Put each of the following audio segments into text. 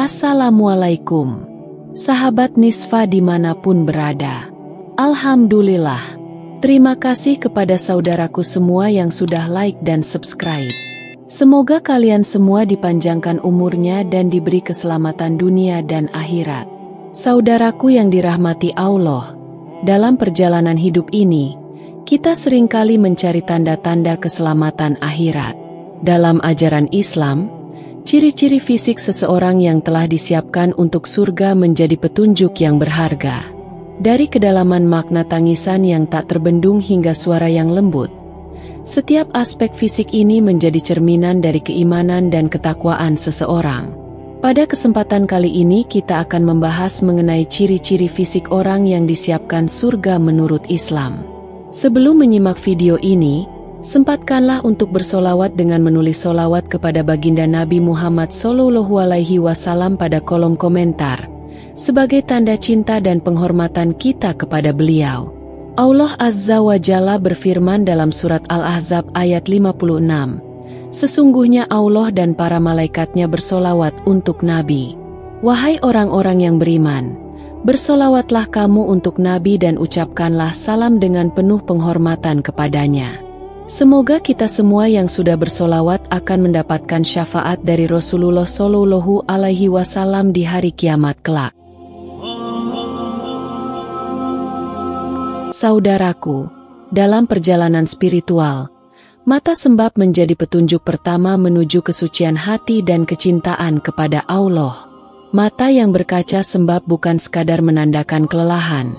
Assalamualaikum, sahabat Nisfa dimanapun berada. Alhamdulillah, terima kasih kepada saudaraku semua yang sudah like dan subscribe. Semoga kalian semua dipanjangkan umurnya dan diberi keselamatan dunia dan akhirat. Saudaraku yang dirahmati Allah, dalam perjalanan hidup ini, kita seringkali mencari tanda-tanda keselamatan akhirat. Dalam ajaran Islam, ciri-ciri fisik seseorang yang telah disiapkan untuk surga menjadi petunjuk yang berharga. Dari kedalaman makna tangisan yang tak terbendung hingga suara yang lembut, setiap aspek fisik ini menjadi cerminan dari keimanan dan ketakwaan seseorang. Pada kesempatan kali ini kita akan membahas mengenai ciri-ciri fisik orang yang disiapkan surga menurut Islam. Sebelum menyimak video ini, sempatkanlah untuk bersolawat dengan menulis solawat kepada baginda Nabi Muhammad SAW pada kolom komentar, sebagai tanda cinta dan penghormatan kita kepada beliau. Allah Azza wa Jalla berfirman dalam surat Al-Ahzab ayat 56, "Sesungguhnya Allah dan para malaikatnya bersolawat untuk Nabi. Wahai orang-orang yang beriman, bersolawatlah kamu untuk Nabi dan ucapkanlah salam dengan penuh penghormatan kepadanya." Semoga kita semua yang sudah bersolawat akan mendapatkan syafaat dari Rasulullah SAW di hari kiamat kelak. Saudaraku, dalam perjalanan spiritual, mata sembab menjadi petunjuk pertama menuju kesucian hati dan kecintaan kepada Allah. Mata yang berkaca sembab bukan sekadar menandakan kelelahan,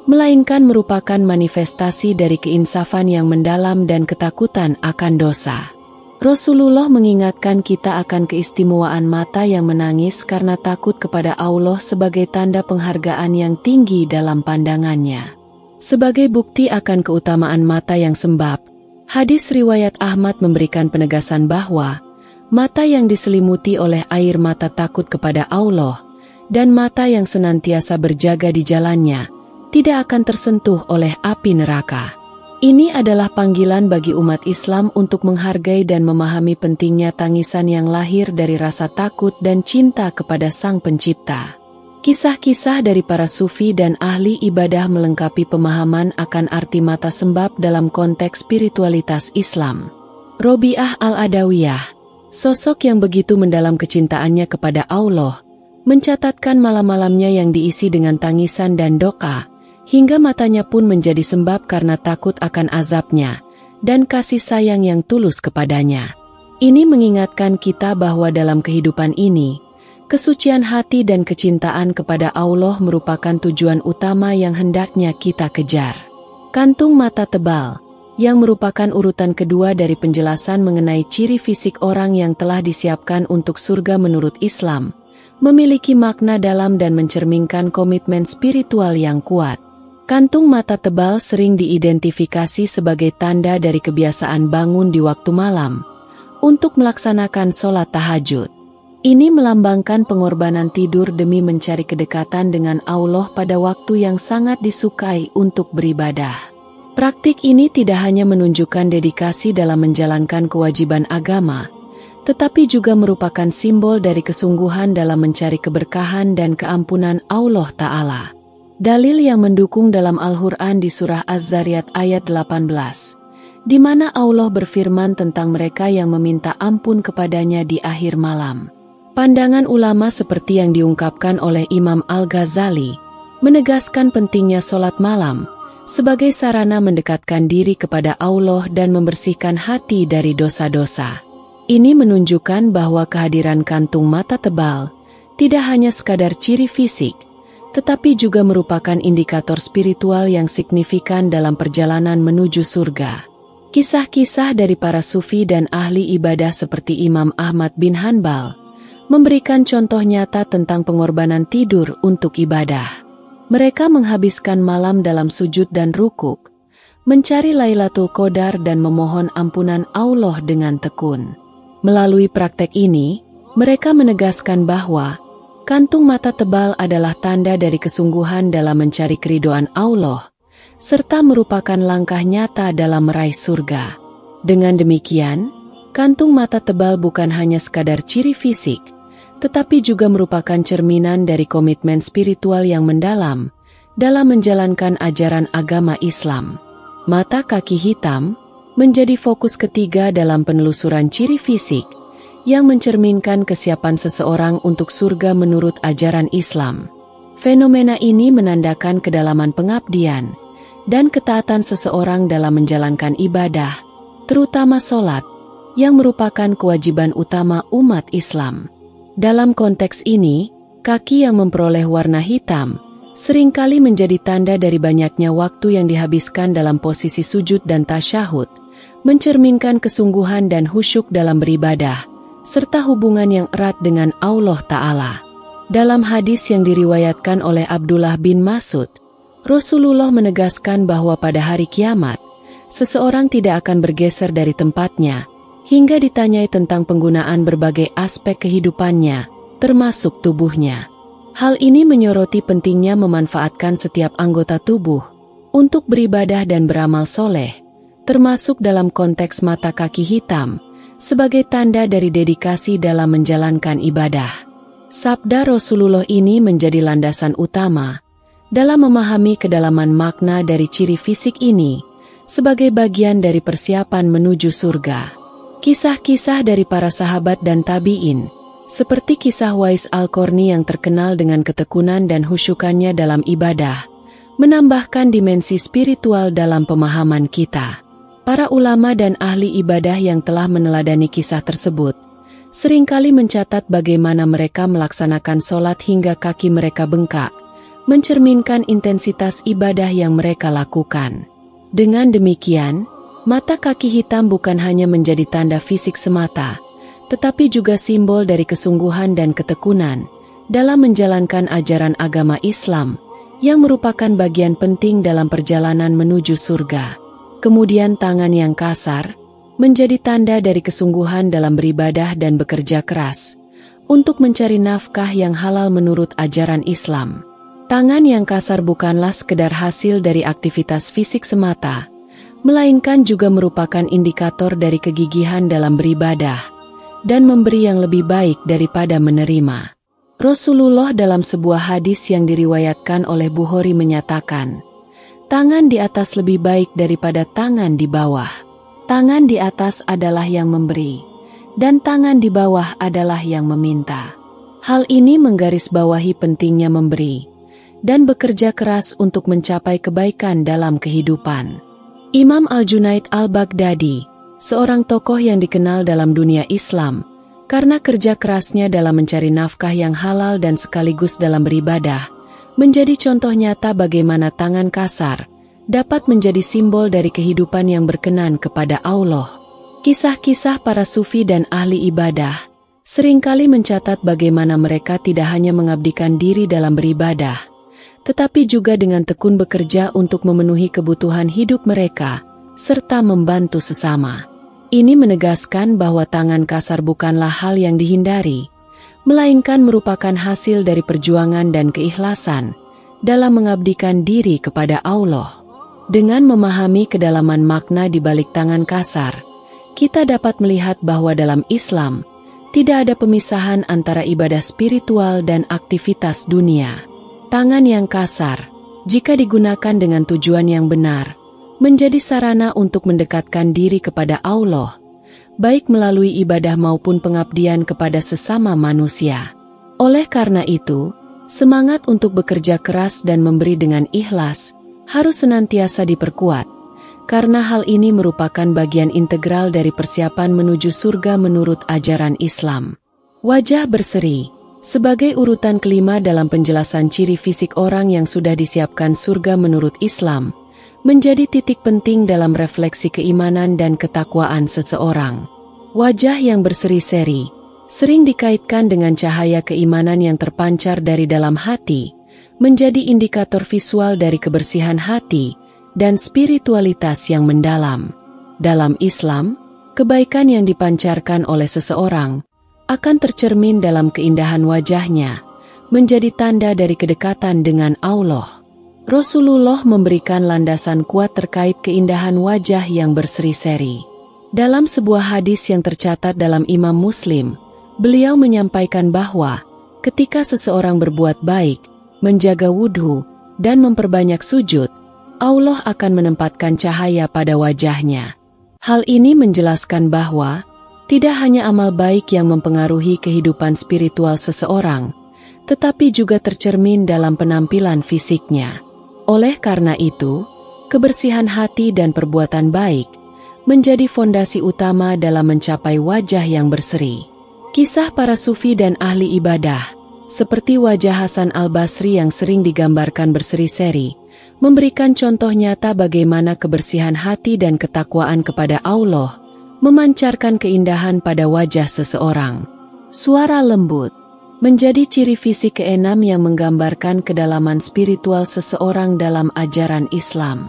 melainkan merupakan manifestasi dari keinsafan yang mendalam dan ketakutan akan dosa. Rasulullah mengingatkan kita akan keistimewaan mata yang menangis karena takut kepada Allah sebagai tanda penghargaan yang tinggi dalam pandangannya. Sebagai bukti akan keutamaan mata yang sembab, hadis riwayat Ahmad memberikan penegasan bahwa mata yang diselimuti oleh air mata takut kepada Allah dan mata yang senantiasa berjaga di jalannya tidak akan tersentuh oleh api neraka. Ini adalah panggilan bagi umat Islam untuk menghargai dan memahami pentingnya tangisan yang lahir dari rasa takut dan cinta kepada Sang Pencipta. Kisah-kisah dari para sufi dan ahli ibadah melengkapi pemahaman akan arti mata sembab dalam konteks spiritualitas Islam. Robiah Al-Adawiyah, sosok yang begitu mendalam kecintaannya kepada Allah, mencatatkan malam-malamnya yang diisi dengan tangisan dan doa, hingga matanya pun menjadi sembab karena takut akan azabnya, dan kasih sayang yang tulus kepadanya. Ini mengingatkan kita bahwa dalam kehidupan ini, kesucian hati dan kecintaan kepada Allah merupakan tujuan utama yang hendaknya kita kejar. Kantung mata tebal, yang merupakan urutan kedua dari penjelasan mengenai ciri fisik orang yang telah disiapkan untuk surga menurut Islam, memiliki makna dalam dan mencerminkan komitmen spiritual yang kuat. Kantung mata tebal sering diidentifikasi sebagai tanda dari kebiasaan bangun di waktu malam untuk melaksanakan sholat tahajud. Ini melambangkan pengorbanan tidur demi mencari kedekatan dengan Allah pada waktu yang sangat disukai untuk beribadah. Praktik ini tidak hanya menunjukkan dedikasi dalam menjalankan kewajiban agama, tetapi juga merupakan simbol dari kesungguhan dalam mencari keberkahan dan keampunan Allah Ta'ala. Dalil yang mendukung dalam Al-Quran di surah Az-Zariyat ayat 18, di mana Allah berfirman tentang mereka yang meminta ampun kepadanya di akhir malam. Pandangan ulama seperti yang diungkapkan oleh Imam Al-Ghazali, menegaskan pentingnya sholat malam, sebagai sarana mendekatkan diri kepada Allah dan membersihkan hati dari dosa-dosa. Ini menunjukkan bahwa kehadiran kantung mata tebal tidak hanya sekadar ciri fisik, tetapi juga merupakan indikator spiritual yang signifikan dalam perjalanan menuju surga. Kisah-kisah dari para sufi dan ahli ibadah seperti Imam Ahmad bin Hanbal memberikan contoh nyata tentang pengorbanan tidur untuk ibadah. Mereka menghabiskan malam dalam sujud dan rukuk, mencari Lailatul Qadar dan memohon ampunan Allah dengan tekun. Melalui praktek ini, mereka menegaskan bahwa kantung mata tebal adalah tanda dari kesungguhan dalam mencari keridhaan Allah, serta merupakan langkah nyata dalam meraih surga. Dengan demikian, kantung mata tebal bukan hanya sekadar ciri fisik, tetapi juga merupakan cerminan dari komitmen spiritual yang mendalam dalam menjalankan ajaran agama Islam. Mata kaki hitam menjadi fokus ketiga dalam penelusuran ciri fisik yang mencerminkan kesiapan seseorang untuk surga menurut ajaran Islam. Fenomena ini menandakan kedalaman pengabdian dan ketaatan seseorang dalam menjalankan ibadah, terutama sholat, yang merupakan kewajiban utama umat Islam. Dalam konteks ini, kaki yang memperoleh warna hitam seringkali menjadi tanda dari banyaknya waktu yang dihabiskan dalam posisi sujud dan tasyahud, mencerminkan kesungguhan dan khusyuk dalam beribadah, serta hubungan yang erat dengan Allah Ta'ala. Dalam hadis yang diriwayatkan oleh Abdullah bin Mas'ud, Rasulullah menegaskan bahwa pada hari kiamat, seseorang tidak akan bergeser dari tempatnya, hingga ditanyai tentang penggunaan berbagai aspek kehidupannya, termasuk tubuhnya. Hal ini menyoroti pentingnya memanfaatkan setiap anggota tubuh untuk beribadah dan beramal soleh, termasuk dalam konteks mata kaki hitam, sebagai tanda dari dedikasi dalam menjalankan ibadah. Sabda Rasulullah ini menjadi landasan utama dalam memahami kedalaman makna dari ciri fisik ini sebagai bagian dari persiapan menuju surga. Kisah-kisah dari para sahabat dan tabi'in, seperti kisah Wais Al-Qarni yang terkenal dengan ketekunan dan khusyukannya dalam ibadah, menambahkan dimensi spiritual dalam pemahaman kita. Para ulama dan ahli ibadah yang telah meneladani kisah tersebut, seringkali mencatat bagaimana mereka melaksanakan sholat hingga kaki mereka bengkak, mencerminkan intensitas ibadah yang mereka lakukan. Dengan demikian, mata kaki hitam bukan hanya menjadi tanda fisik semata, tetapi juga simbol dari kesungguhan dan ketekunan dalam menjalankan ajaran agama Islam yang merupakan bagian penting dalam perjalanan menuju surga. Kemudian tangan yang kasar menjadi tanda dari kesungguhan dalam beribadah dan bekerja keras untuk mencari nafkah yang halal menurut ajaran Islam. Tangan yang kasar bukanlah sekedar hasil dari aktivitas fisik semata, melainkan juga merupakan indikator dari kegigihan dalam beribadah dan memberi yang lebih baik daripada menerima. Rasulullah dalam sebuah hadis yang diriwayatkan oleh Bukhari menyatakan, tangan di atas lebih baik daripada tangan di bawah. Tangan di atas adalah yang memberi, dan tangan di bawah adalah yang meminta. Hal ini menggarisbawahi pentingnya memberi dan bekerja keras untuk mencapai kebaikan dalam kehidupan. Imam Al-Junaid Al-Baghdadi, seorang tokoh yang dikenal dalam dunia Islam karena kerja kerasnya dalam mencari nafkah yang halal dan sekaligus dalam beribadah, menjadi contoh nyata bagaimana tangan kasar dapat menjadi simbol dari kehidupan yang berkenan kepada Allah. Kisah-kisah para sufi dan ahli ibadah seringkali mencatat bagaimana mereka tidak hanya mengabdikan diri dalam beribadah, tetapi juga dengan tekun bekerja untuk memenuhi kebutuhan hidup mereka, serta membantu sesama. Ini menegaskan bahwa tangan kasar bukanlah hal yang dihindari, melainkan merupakan hasil dari perjuangan dan keikhlasan dalam mengabdikan diri kepada Allah. Dengan memahami kedalaman makna di balik tangan kasar, kita dapat melihat bahwa dalam Islam tidak ada pemisahan antara ibadah spiritual dan aktivitas dunia. Tangan yang kasar, jika digunakan dengan tujuan yang benar, menjadi sarana untuk mendekatkan diri kepada Allah, baik melalui ibadah maupun pengabdian kepada sesama manusia. Oleh karena itu, semangat untuk bekerja keras dan memberi dengan ikhlas harus senantiasa diperkuat, karena hal ini merupakan bagian integral dari persiapan menuju surga menurut ajaran Islam. Wajah berseri sebagai urutan kelima dalam penjelasan ciri fisik orang yang sudah disiapkan surga menurut Islam, menjadi titik penting dalam refleksi keimanan dan ketakwaan seseorang. Wajah yang berseri-seri sering dikaitkan dengan cahaya keimanan yang terpancar dari dalam hati, menjadi indikator visual dari kebersihan hati dan spiritualitas yang mendalam. Dalam Islam, kebaikan yang dipancarkan oleh seseorang akan tercermin dalam keindahan wajahnya, menjadi tanda dari kedekatan dengan Allah. Rasulullah memberikan landasan kuat terkait keindahan wajah yang berseri-seri. Dalam sebuah hadis yang tercatat dalam Imam Muslim, Beliau menyampaikan bahwa ketika seseorang berbuat baik, menjaga wudhu, dan memperbanyak sujud, Allah akan menempatkan cahaya pada wajahnya. Hal ini menjelaskan bahwa tidak hanya amal baik yang mempengaruhi kehidupan spiritual seseorang, tetapi juga tercermin dalam penampilan fisiknya. Oleh karena itu, kebersihan hati dan perbuatan baik menjadi fondasi utama dalam mencapai wajah yang berseri. Kisah para sufi dan ahli ibadah, seperti wajah Hasan al-Basri yang sering digambarkan berseri-seri, memberikan contoh nyata bagaimana kebersihan hati dan ketakwaan kepada Allah memancarkan keindahan pada wajah seseorang. Suara lembut menjadi ciri fisik keenam yang menggambarkan kedalaman spiritual seseorang dalam ajaran Islam.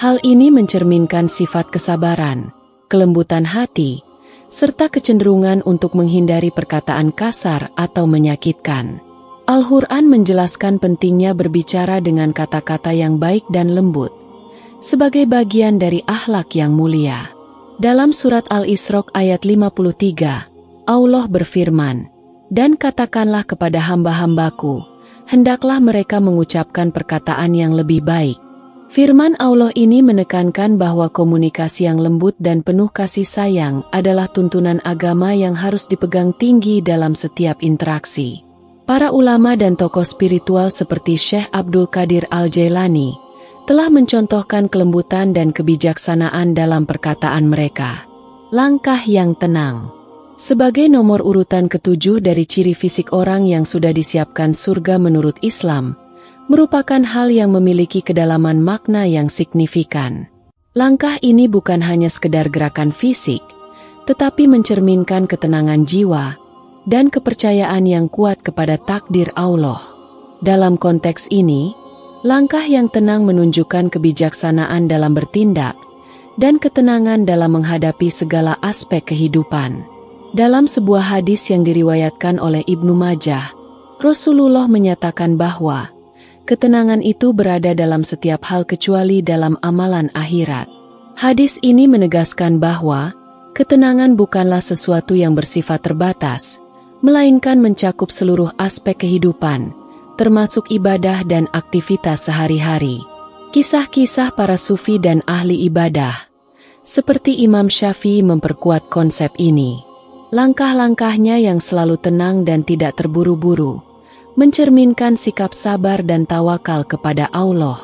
Hal ini mencerminkan sifat kesabaran, kelembutan hati, serta kecenderungan untuk menghindari perkataan kasar atau menyakitkan. Al-Quran menjelaskan pentingnya berbicara dengan kata-kata yang baik dan lembut, sebagai bagian dari akhlak yang mulia. Dalam surat Al-Isra ayat 53, Allah berfirman, "Dan katakanlah kepada hamba-hambaku, hendaklah mereka mengucapkan perkataan yang lebih baik." Firman Allah ini menekankan bahwa komunikasi yang lembut dan penuh kasih sayang adalah tuntunan agama yang harus dipegang tinggi dalam setiap interaksi. Para ulama dan tokoh spiritual seperti Syekh Abdul Qadir Al-Jailani telah mencontohkan kelembutan dan kebijaksanaan dalam perkataan mereka. Langkah yang tenang. Sebagai nomor urutan ke-7 dari ciri fisik orang yang sudah disiapkan surga menurut Islam, merupakan hal yang memiliki kedalaman makna yang signifikan. Langkah ini bukan hanya sekedar gerakan fisik, tetapi mencerminkan ketenangan jiwa dan kepercayaan yang kuat kepada takdir Allah. Dalam konteks ini, langkah yang tenang menunjukkan kebijaksanaan dalam bertindak dan ketenangan dalam menghadapi segala aspek kehidupan. Dalam sebuah hadis yang diriwayatkan oleh Ibnu Majah, Rasulullah menyatakan bahwa ketenangan itu berada dalam setiap hal kecuali dalam amalan akhirat. Hadis ini menegaskan bahwa ketenangan bukanlah sesuatu yang bersifat terbatas, melainkan mencakup seluruh aspek kehidupan, termasuk ibadah dan aktivitas sehari-hari. Kisah-kisah para sufi dan ahli ibadah, seperti Imam Syafi'i, memperkuat konsep ini. Langkah-langkahnya yang selalu tenang dan tidak terburu-buru mencerminkan sikap sabar dan tawakal kepada Allah.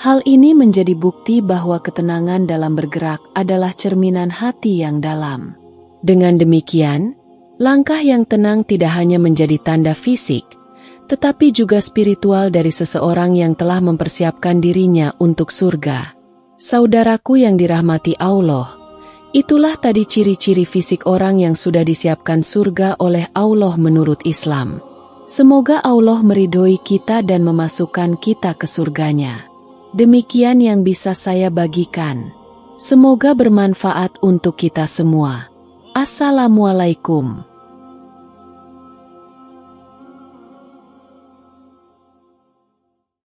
Hal ini menjadi bukti bahwa ketenangan dalam bergerak adalah cerminan hati yang dalam. Dengan demikian, langkah yang tenang tidak hanya menjadi tanda fisik, tetapi juga spiritual dari seseorang yang telah mempersiapkan dirinya untuk surga. Saudaraku yang dirahmati Allah, itulah tadi ciri-ciri fisik orang yang sudah disiapkan surga oleh Allah menurut Islam. Semoga Allah meridhoi kita dan memasukkan kita ke surganya. Demikian yang bisa saya bagikan. Semoga bermanfaat untuk kita semua. Assalamualaikum.